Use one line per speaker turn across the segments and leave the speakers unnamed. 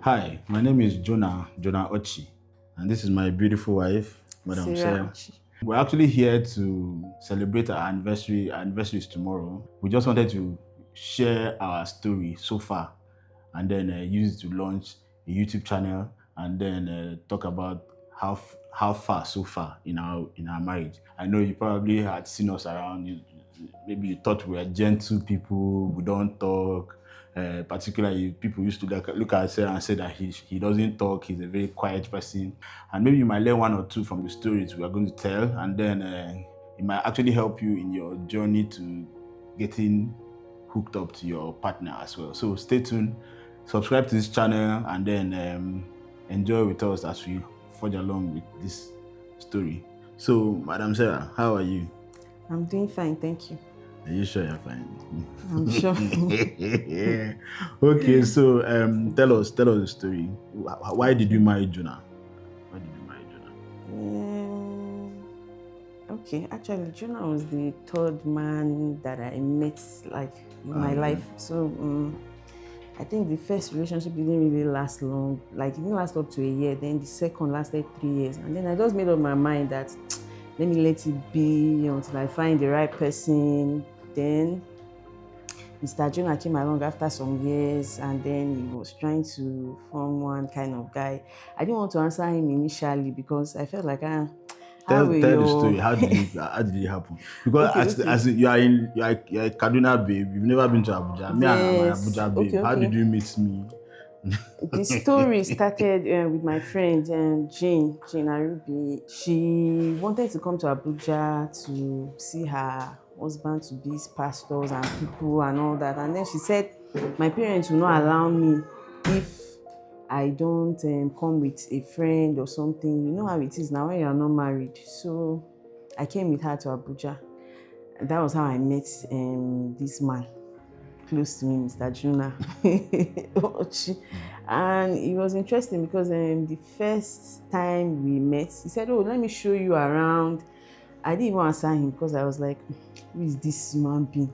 Hi, my name is Jonah Ochi, and this is my beautiful wife, Madam
Sarah
Sarah.
Ochi.
We're actually here to celebrate our anniversary. Our anniversary is tomorrow. We just wanted to share our story so far, and then use it to launch a YouTube channel, and then talk about how far so far in our marriage. I know you probably had seen us around. Maybe you thought we were gentle people. We don't talk. Particularly, people used to look at Sarah and say that he doesn't talk. He's a very quiet person, and maybe you might learn one or two from the stories we are going to tell, and then it might actually help you in your journey to getting hooked up to your partner as well. So stay tuned, subscribe to this channel, and then enjoy with us as we forge along with this story. So, Madam Sarah, how are you?
I'm doing fine, thank you.
Are you sure you're fine?
I'm sure.
Okay, so tell us the story. Why did you marry Jonah? Why did you marry Jonah?
Okay, actually, Jonah was the third man that I met like in my
Okay.
life. So I think the first relationship didn't really last long. Like it didn't last up to a year. Then the second lasted 3 years, and then I just made up my mind that let me let it be until I find the right person. Then Mr. Jonah came along after some years, and then he was trying to form one kind of guy. I didn't want to answer him initially because I felt like, how will
Tell the story.
you?
How did it happen? Because
Okay, okay.
you're a Kaduna babe. You've never been to Abuja. Me and I'm an
Yes.
Abuja babe.
Okay,
How did
okay.
you meet me?
The story started with my friend Jane Arubi. She wanted to come to Abuja to see her husband to be pastors and people and all that. And then she said, my parents will not allow me if I don't come with a friend or something. You know how it is now when you are not married. So I came with her to Abuja. And that was how I met this man close to me, Mr. Juna Ochi. And it was interesting because the first time we met, he said, oh, let me show you around. I didn't even answer him because I was like, who is this human being?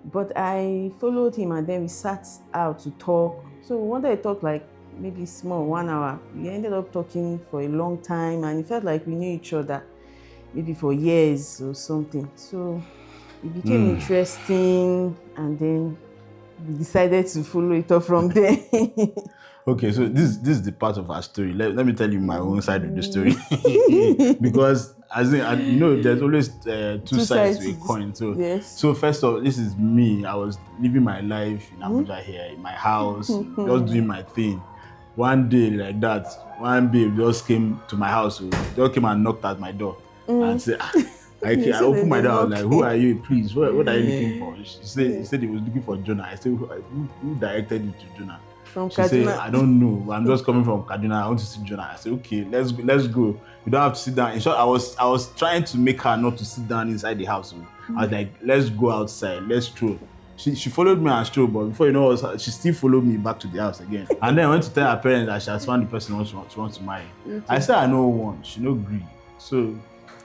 But I followed him and then we sat out to talk. So we wanted to talk like maybe small, 1 hour. We ended up talking for a long time and it felt like we knew each other maybe for years or something. So it became interesting and then we decided to follow it up from there.
Okay, so this is the part of our story. Let me tell you my own side of the story. Because as in, there's always two
Two
sides
sides
to
to
a
this.
coin. So
Yes.
so first of all, this is me. I was living my life in Abuja here, in my house, just doing my thing. One day like that, one babe just came to my house. Just came and knocked at my door and said,
You
I
said that
opened my
they
door. I was
knock.
like, "Who are you? Please, what are you looking for?" He said he was looking for Jonah. I said, "Who directed you to Jonah?"
From
She said,
Kaduna.
"I don't know. I'm just coming from Kaduna. I want to see Jonah." I said, "Okay, let's go. You don't have to sit down." In short, I was trying to make her not to sit down inside the house. So I was like, "Let's go outside. Let's stroll." She followed me and stroll, but before you know, she still followed me back to the house again. And then I went to tell her parents that she has found the person she wants to marry. I
Okay.
said, "I know one." She no agree. So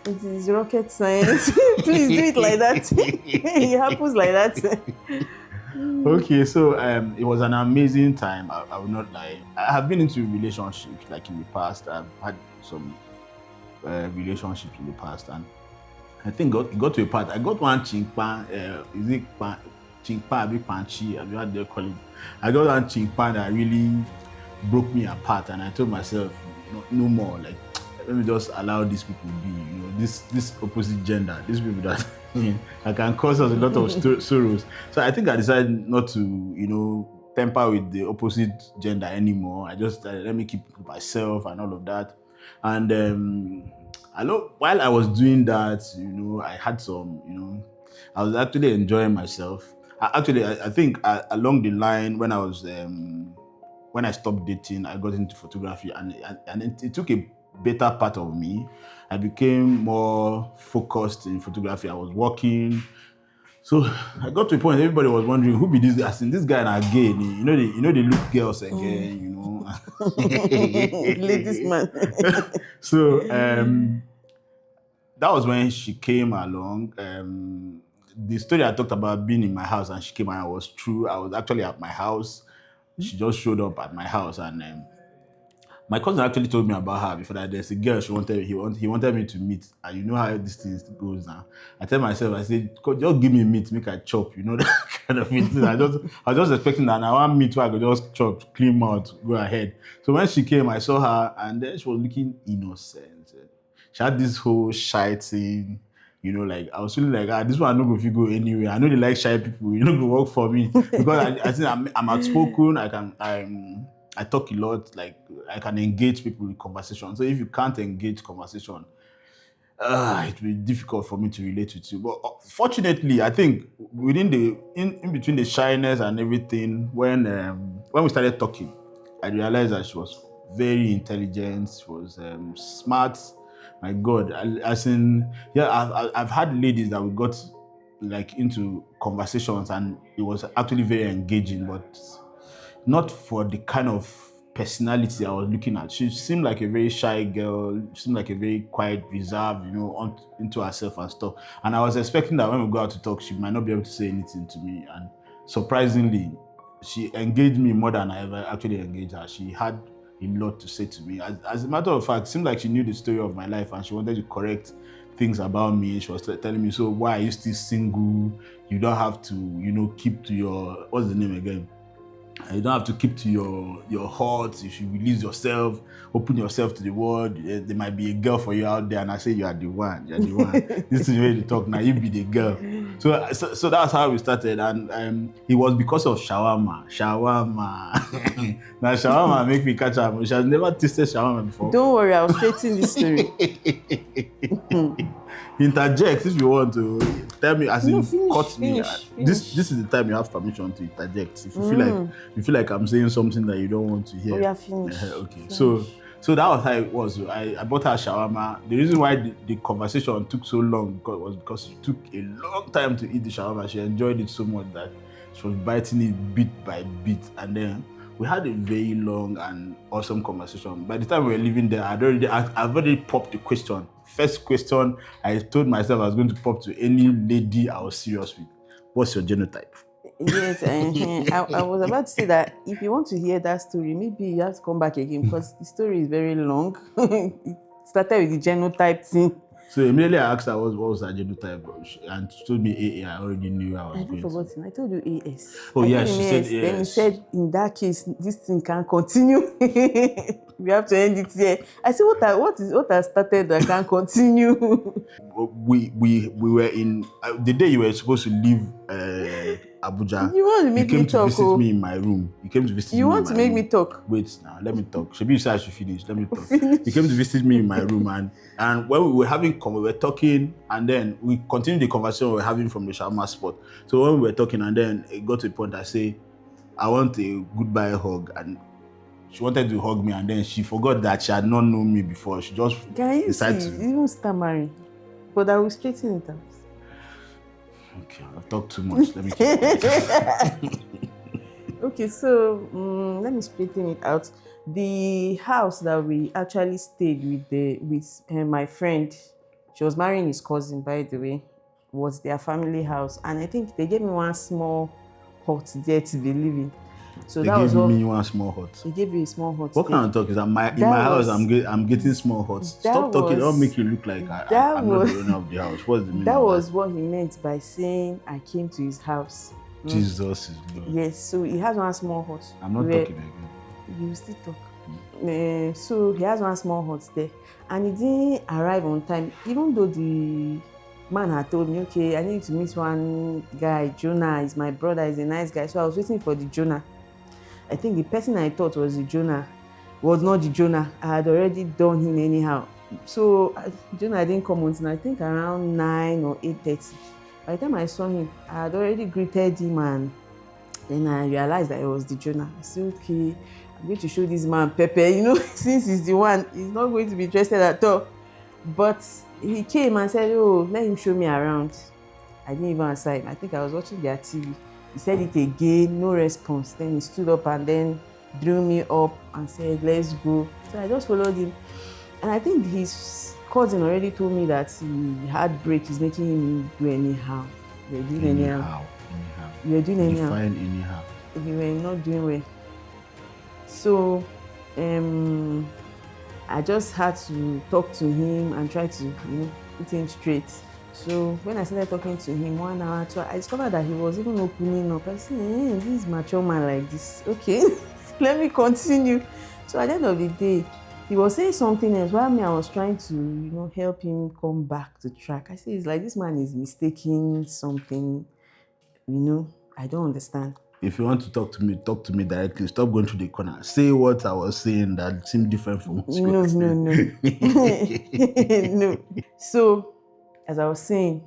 It is rocket science. Please do it like that. It happens like that.
okay, so it was an amazing time. I will not lie. I have been into relationships like in the past. I've had some relationships in the past, and I think it got to a part. I got one chinkpan. Is it chinkpan? Big panchi? Have you heard they call it? I got one chinkpan that really broke me apart, and I told myself, no more. Like, let me just allow these people be. This opposite gender, these people that that can cause us a lot of sorrows. So I think I decided not to, temper with the opposite gender anymore. I just let me keep myself and all of that. And I know while I was doing that, I had some, I was actually enjoying myself. I think along the line when I stopped dating, I got into photography, and it took a better part of me. I became more focused in photography. I was working. So I got to a point everybody was wondering who be this. I seen this guy and again, they look girls again.
Ladies man.
So that was when she came along. The story I talked about being in my house and she came and I was true. I was actually at my house. she just showed up at my house, and my cousin actually told me about her before that. There's a girl he wanted me to meet, and you know how this thing goes now. I tell myself, I said, just give me meat, make I chop, you know that kind of thing. I was just expecting that I want meat where I could just chop, clean mouth, go ahead. So when she came, I saw her, and then she was looking innocent. She had this whole shy thing. You know, like I was feeling like, this one I know if you go anywhere. I know they like shy people. You know, go work for me because I think I'm outspoken. I talk a lot. Like I can engage people in conversation. So if you can't engage conversation, it will be difficult for me to relate with you. But fortunately, I think in between the shyness and everything, when we started talking, I realized that she was very intelligent. She was smart. My God, I've had ladies that we got like into conversations, and it was actually very engaging, but not for the kind of personality I was looking at. She seemed like a very shy girl, seemed like a very quiet, reserved, into herself and stuff. And I was expecting that when we go out to talk, she might not be able to say anything to me. And surprisingly, she engaged me more than I ever actually engaged her. She had a lot to say to me. As a matter of fact, it seemed like she knew the story of my life, and she wanted to correct things about me. She was telling me, so why are you still single? You don't have to, keep to your, what's the name again? You don't have to keep to your heart. You should release yourself, open yourself to the world. There might be a girl for you out there, and I say you are the one. You're the one. This is where you talk now. You be the girl. So that's how we started, and it was because of shawarma. Now shawarma make me catch up. She has never tasted shawarma before.
Don't worry, I'll straighten this story.
Interject if you want to. Tell me as cut me.
Finish.
This is the time you have permission to interject. If you feel like I'm saying something that you don't want to hear.
Oh, yeah, finish.
Okay.
Finish.
So that was how it was. I bought her shawarma. The reason why the conversation took so long was because it took a long time to eat the shawarma. She enjoyed it so much that she was biting it bit by bit, and then we had a very long and awesome conversation. By the time we were leaving there, I've already popped the question. First question I told myself I was going to pop to any lady I was serious with. What's your genotype?
Yes, I was about to say that if you want to hear that story, maybe you have to come back again because the story is very long. It started with the genotype thing.
So immediately I asked her what was her genotype, and she told me AA. I already knew I was
I've forgotten. I told you AS.
Oh yeah,
she
said AS.
Then you said, in that case, this thing can't continue. We have to end it here. I said, what has started that can't continue?
We were in the day you were supposed to leave Abuja.
You want to make me talk?
You came to visit me in my room. You came to visit me.
You want to make me talk?
Wait now, let me talk. Should you say I should finish? Let me talk. You came to visit me in my room, and when we were talking, and then we continued the conversation we were having from the shawarma spot. So when we were talking, and then it got to a point I say, I want a goodbye hug, and she wanted to hug me, and then she forgot that she had not known me before. She just decided to.
Even stammering, but I will straighten it out.
Okay, I've talked too much. Let me keep
Okay, so let me straighten it out. The house that we actually stayed with my friend, she was marrying his cousin, by the way, was their family house, and I think they gave me one small hut there to be living. So
they gave me one small hut.
They gave you a small hut.
What kind of talk is that? In my house, I'm getting small huts. Stop talking. Don't make you look like I'm not the owner of the house. What's the meaning?
That was what he meant by saying I came to his house.
Jesus is Lord.
Yes, so he has one small hut.
I'm not talking again.
You will still talk. So he has one small hut there, and he didn't arrive on time, even though the man had told me, okay, I need to meet one guy, Jonah is my brother, he's a nice guy. So I was waiting for the Jonah. I think the person I thought was the Jonah was not the Jonah. I had already done him anyhow. So Jonah didn't come until I think around 9 or 8:30. By the time I saw him, I had already greeted him, and then I realized that it was the Jonah. I said, okay, I'm going to show this man pepper, since he's the one, he's not going to be interested at all. But he came and said, oh, let him show me around. I didn't even answer him. I think I was watching their TV. He said it again, no response. Then he stood up and then drew me up and said, let's go. So I just followed him. And I think his cousin already told me that he had break. He's making him do anyhow. You were doing anyhow. You were doing anyhow.
Define anyhow.
You were not doing well. So I just had to talk to him and try to, put him straight. So when I started talking to him 1 hour, 2 hours, I discovered that he was even opening up. I said, this mature man like this. Okay, let me continue. So at the end of the day, he was saying something else while me, I was trying to, help him come back to track. I said, it's like this man is mistaking something, I don't understand.
If you want to talk to me directly. Stop going to the corner. Say what I was saying that seemed different from what you were saying.
No. So, as I was saying,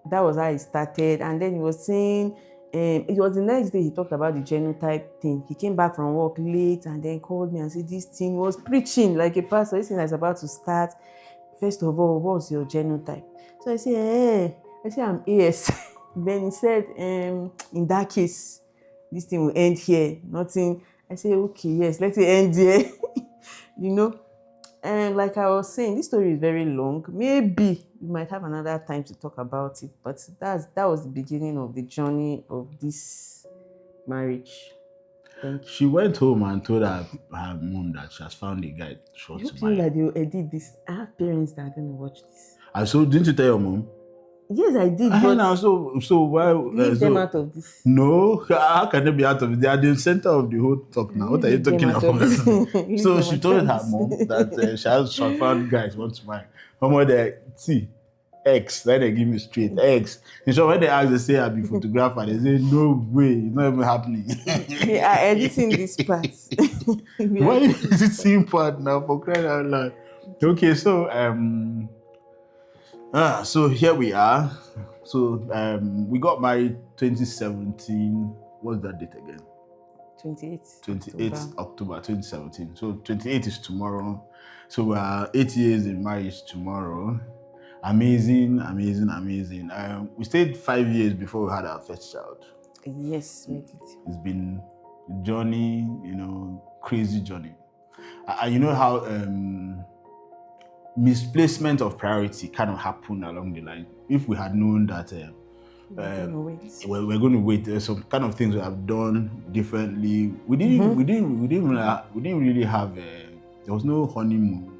that was how it started. And then he was saying, it was the next day he talked about the genotype thing. He came back from work late and then called me and said this thing was preaching like a pastor. This thing that's about to start. First of all, what's your genotype? So I said, I'm AS. Then he said, in that case, this thing will end here. Nothing. I said, okay, yes, let it end here. And like I was saying, this story is very long. Maybe we might have another time to talk about it, but that was the beginning of the journey of this marriage. Thank you.
She went home and told her mom that she has found a guy to marry.
That they will edit this. I have parents that are going to watch this.
And so, didn't you tell your mom?
Yes, I did. But
now, so why
leave them out of this?
No, how can they be out of it? They are the center of the whole talk now. What are you talking about? So she told her mom that she has found guys want to marry. Mom, they see X. Then they give me straight X. And so when they ask, they say I'll be photographer. They say no way, it's not even happening.
They are editing this part.
Why is it seeing part now for crying out loud? Okay, so so here we are. So we got married 2017. What's that date again? 28th October 2017. So 28 is tomorrow. So we are 8 years in marriage tomorrow. Amazing. We stayed 5 years before we had our first child.
Yes, we did.
It's been a journey, crazy journey. You know how misplacement of priority kind of happened along the line. If we had known that we're going to wait, there's some kind of things we have done differently. We didn't really have there was no honeymoon.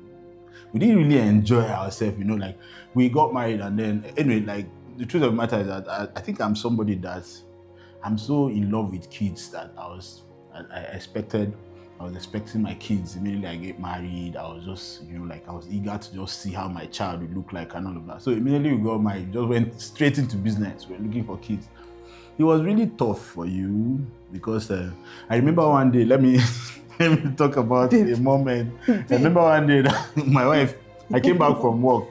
We didn't really enjoy ourselves, like we got married and then anyway, like the truth of the matter is that I think I'm somebody that I'm so in love with kids that I was expecting my kids immediately I get married. I was just, I was eager to just see how my child would look like and all of that. So immediately we got married, just went straight into business. We're looking for kids. It was really tough for you because I remember one day, let me talk about a moment. I remember one day that my wife, I came back from work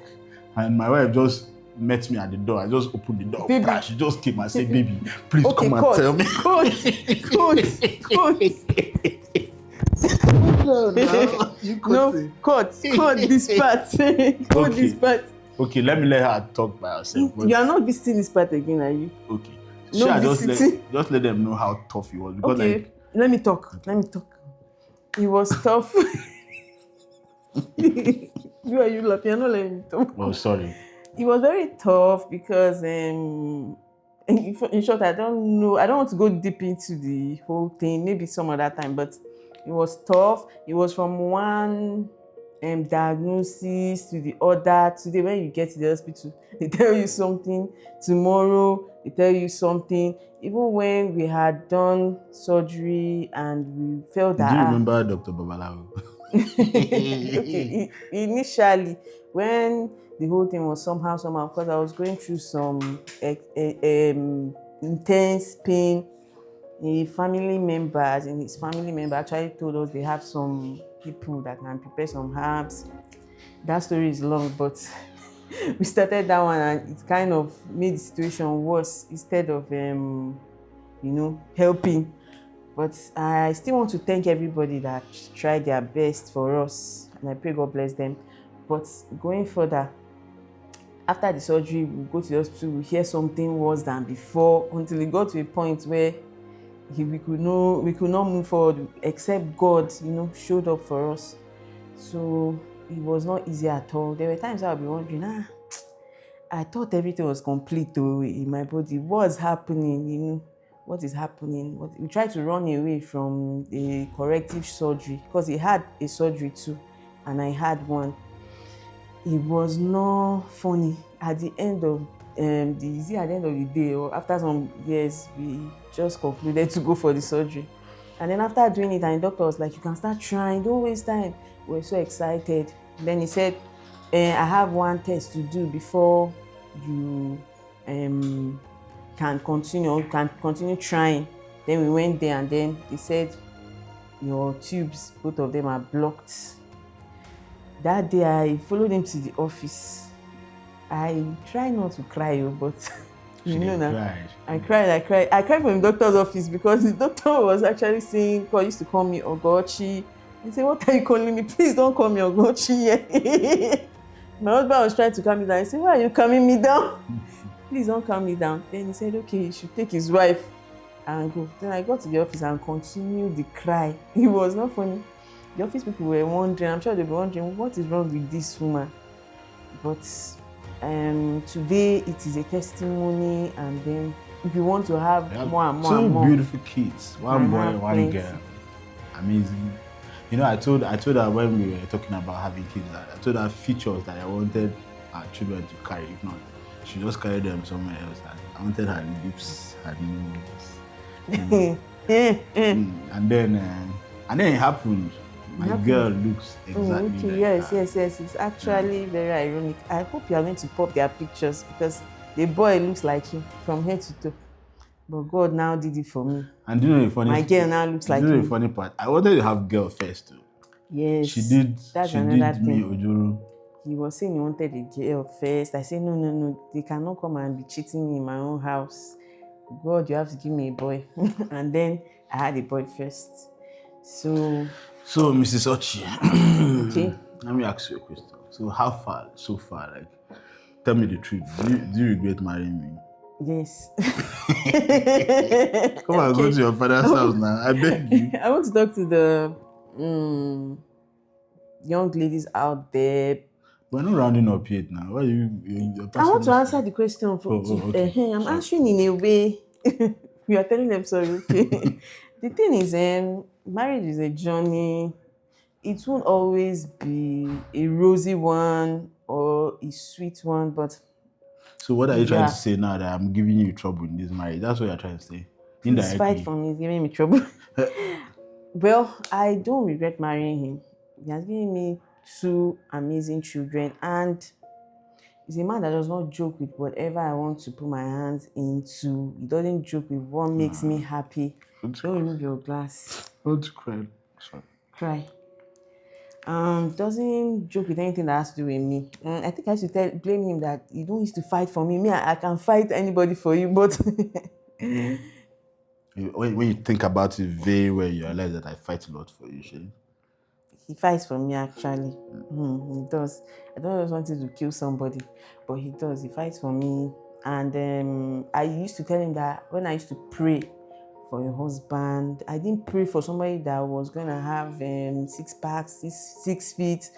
and my wife just met me at the door. I just opened the door.
Baby.
She just came and said, baby, please come and tell me.
Cut this part. This part.
Okay, let her talk by herself.
You are not visiting this part again, are you?
Okay.
Just
let them know how tough it was. Because
okay, let me talk. It was tough. You are you laughing? You're not letting me talk.
Oh, sorry.
It was very tough because in short, I don't know. I don't want to go deep into the whole thing. Maybe some other time, but it was tough. It was from one diagnosis to the other. Today, when you get to the hospital, they tell you something. Tomorrow, they tell you something. Even when we had done surgery and we felt that.
Do you remember Dr. Babalawo?
Okay, initially, when the whole thing was somehow, because I was going through some intense pain. His family member actually told us they have some people that can prepare some herbs. That story is long, but we started that one and it kind of made the situation worse instead of helping. But I still want to thank everybody that tried their best for us, and I pray God bless them. But going further, after the surgery, we go to the hospital, we hear something worse than before until it got to a point where we could not move forward except God, showed up for us. So it was not easy at all. There were times I'll be wondering, I thought everything was complete in my body. What's happening? what is happening. We tried to run away from the corrective surgery because he had a surgery too, and I had one. It was not funny. At the end of at the end of the day, or after some years, we just concluded to go for the surgery. And then after doing it, and the doctor was like, "You can start trying. Don't waste time." We were so excited. Then he said, "I have one test to do before you can continue trying." Then we went there, and then they said, "Your tubes, both of them are blocked." That day, I followed him to the office. I try not to cry, but you know now. I cried from the doctor's office because the doctor was actually saying, "God used to call me Ogochi." He said, "What are you calling me? Please don't call me Ogochi." My husband was trying to calm me down. I said, "Why are you calming me down? Please don't calm me down." Then he said, "Okay, he should take his wife and go." Then I got to the office and continued the cry. It was not funny. The office people were wondering, I'm sure they were wondering, what is wrong with this woman? But today it is a testimony, and then if you want to have more and more,
two beautiful kids, one boy, one girl, amazing. You know, I told her when we were talking about having kids, I told her features that I wanted our children to carry. If not, she just carry them somewhere else. I wanted her lips, her nose. And then it happened. My girl looks exactly like
yes.
her.
It's actually very ironic. I hope you are going to pop their pictures because the boy looks like him from head to toe. But God now did it for me.
And you know the funny
my girl now looks like him.
You know the funny part? I wanted to have girl first too.
Yes.
She did.
That's
she
another
did
thing.
Me Ojoro.
He was saying he wanted a girl first. I said, no. They cannot come and be cheating me in my own house. God, you have to give me a boy. And then I had a boy first. So,
Mrs. Ochi,
okay.
Let me ask you a question. So, how far, so far, like, tell me the truth. Do you regret marrying me?
Yes.
Come on, go to your father's house now. I beg you.
I want to talk to the young ladies out there.
We're not rounding up yet now. Why are you?
I want to answer the question.
Okay.
I'm answering in a way. You are telling them sorry. Okay. The thing is, marriage is a journey. It won't always be a rosy one or a sweet one, but.
So what are you trying to say now that I'm giving you trouble in this marriage? That's what you're trying to say.
Indirectly. Fight for me is giving me trouble. Well, I don't regret marrying him. He has given me 2 amazing children, and he's a man that does not joke with whatever I want to put my hands into. He doesn't joke with what makes me happy. Don't remove your glass.
Don't cry. Sorry.
Cry. Doesn't joke with anything that has to do with me. I think I should blame him that you don't used to fight for me. I can fight anybody for you, but
when you think about it very well, you realize that I fight a lot for you, Shay.
He fights for me, actually. He does. I don't always want him to kill somebody, but he does. He fights for me. And I used to tell him that when I used to pray for your husband, I didn't pray for somebody that was going to have 6 packs, 6 feet,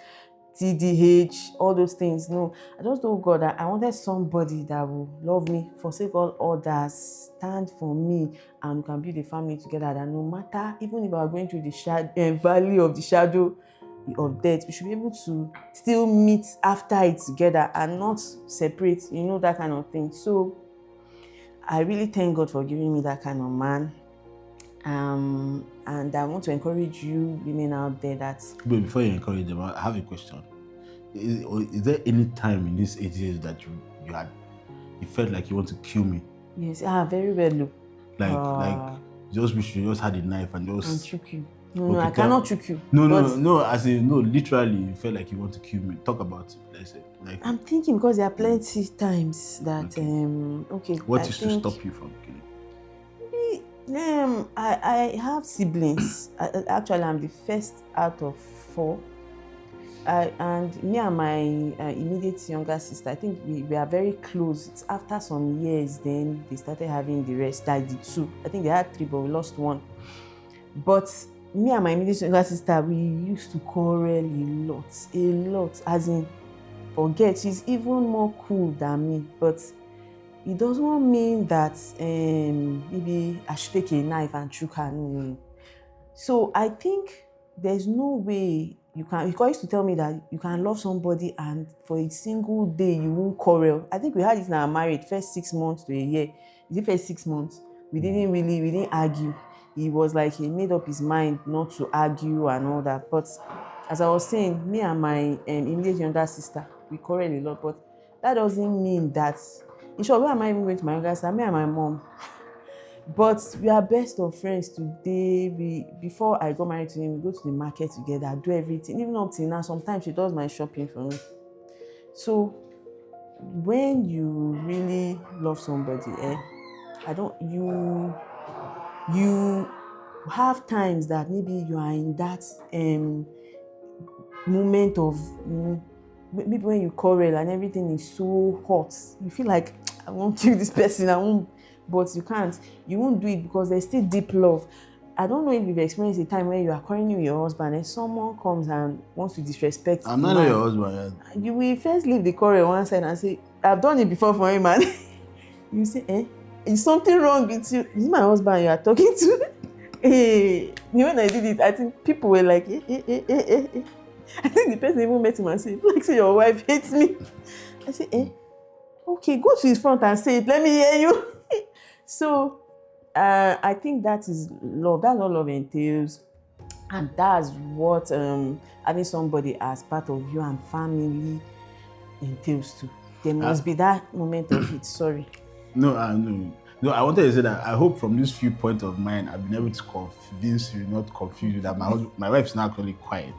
TDH, all those things. No, I just told God that I wanted somebody that will love me, forsake all others, stand for me, and we can build a family together. That no matter, even if we are going through the valley of the shadow of death, we should be able to still meet after it together and not separate, that kind of thing. So I really thank God for giving me that kind of man. And I want to encourage you women out there that...
But before you encourage them, I have a question. Is there any time in these 8 years that you felt like you want to kill me?
Yes, very well.
Like just wish you just had a knife and just...
And choke you. No, I cannot choke you.
No, as in, no, literally, you felt like you want to kill me. Talk about it, let's say. Like,
I'm thinking because there are plenty times that, okay.
What used to stop you from killing?
I have siblings. Actually, I'm the first out of 4. And me and my immediate younger sister, I think we are very close. It's after some years, then they started having the rest. I did 2. I think they had 3, but we lost 1. But me and my immediate younger sister, we used to quarrel a lot. As in, forget, she's even more cool than me. But it doesn't mean that maybe I should take a knife and choke her. No. So I think there's no way you can, because used to tell me that you can love somebody and for a single day you won't quarrel. I think we had it in our marriage, first 6 months to a year. Is it first 6 months? We didn't argue. He was like, he made up his mind not to argue and all that. But as I was saying, me and my immediate younger sister, we quarrel a lot, but that doesn't mean that, in short, where am I even going to my younger sister? Me and my mom. But we are best of friends today. Before I got married to him, we go to the market together, do everything. Even up till now, sometimes she does my shopping for me. So when you really love somebody, you have times that maybe you are in that moment of, maybe when you quarrel and everything is so hot, you feel like, I won't kill this person, but you can't. You won't do it because there's still deep love. I don't know if you've experienced a time when you are quarreling with your husband and someone comes and wants to disrespect you.
I'm not your husband.
You will first leave the quarrel one side and say, I've done it before for him, man. You say, is something wrong with you? Is it my husband you are talking to? When I did it, I think people were like, I think the person even met him and said, like, say your wife hates me. I said, okay, go to his front and say it. Let me hear you. So I think that is love. That's what love entails. And that's what having somebody as part of you and family entails too. There must be that moment of it. Sorry.
No, I wanted to say that I hope from this few points of mine, I've been able to convince you, not confuse you, that my wife is not actually quiet.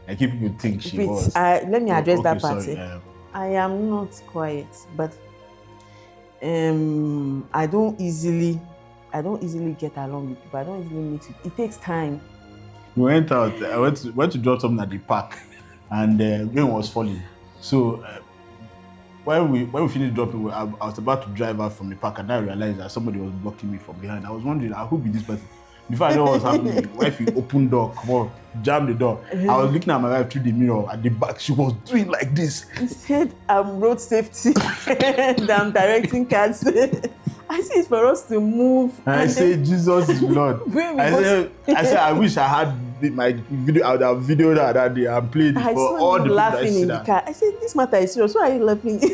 Like people think she was.
Let me address that part.
Sorry,
I am not quiet, but I don't easily get along with people. I don't easily mix it. It takes time.
We went out. I went to drop something at the park, and rain was falling. So when we finished dropping, I was about to drive out from the park, and I realized that somebody was blocking me from behind. I was wondering, who be this person? Before I know what was happening, my wife opened door, come on, jammed the door. I was looking at my wife through the mirror at the back. She was doing like this.
Instead, I'm road safety and I'm directing cars. I say it's for us to move.
And I say, Jesus is Lord. I said, I wish I had my video. I would have videoed her that day and played it for all the people
laughing in the car. I said, this matter is serious. Why are you laughing? He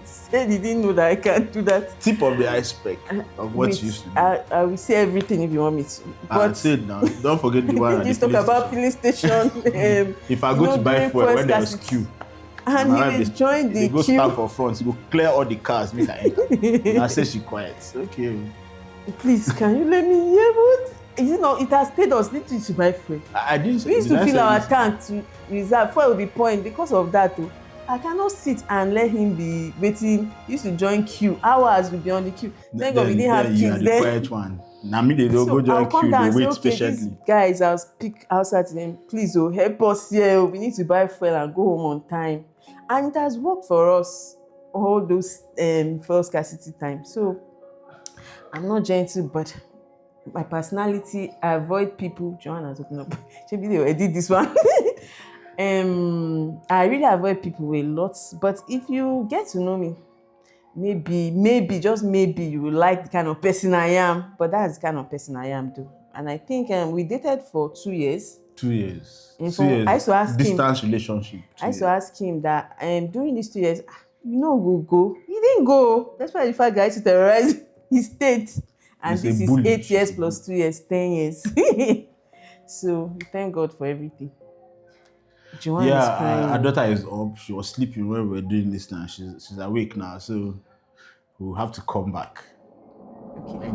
said he didn't know that I can't do that.
Tip of the iceberg of what you used to do.
I will say everything if you want me to.
But say it now. Don't forget the one.
Just talk about filling station.
If I go to buy fuel when there was queue,
and he will join the
queue. Go
queue.
stand for front. He go clear all the cars. Make I enter. And I say she quiet. Okay.
Please, can you let me hear what? It has paid us little to buy fuel.
I didn't.
We used to fill our tank to reserve fuel. The point because of that. I cannot sit and let him be waiting. He used to join queue. Hours will be on the queue. Thank God we didn't have kids then.
Quiet one. Now me they don't go join queue. They wait patiently.
Guys, I'll speak outside to them. Please, help us here. We need to buy fuel and go home on time. And it has worked for us all those fuel scarcity times. So I'm not gentle, but my personality, I avoid people. Joanna's opening up. Maybe they already did this one. I really avoid people a lot, but if you get to know me, maybe just maybe you will like the kind of person I am. But that's the kind of person I am too. And I think we dated for 2 years.
2 years.
I used to ask
distance relationship.
I used to ask him that during these 2 years, go. He didn't go. That's why the fact guy to terrorize his state. And this is 8 years plus 2 years, 10 years. So thank God for everything.
Our daughter is up. She was sleeping when we were doing this now. She's awake now, so we'll have to come back.
Okay.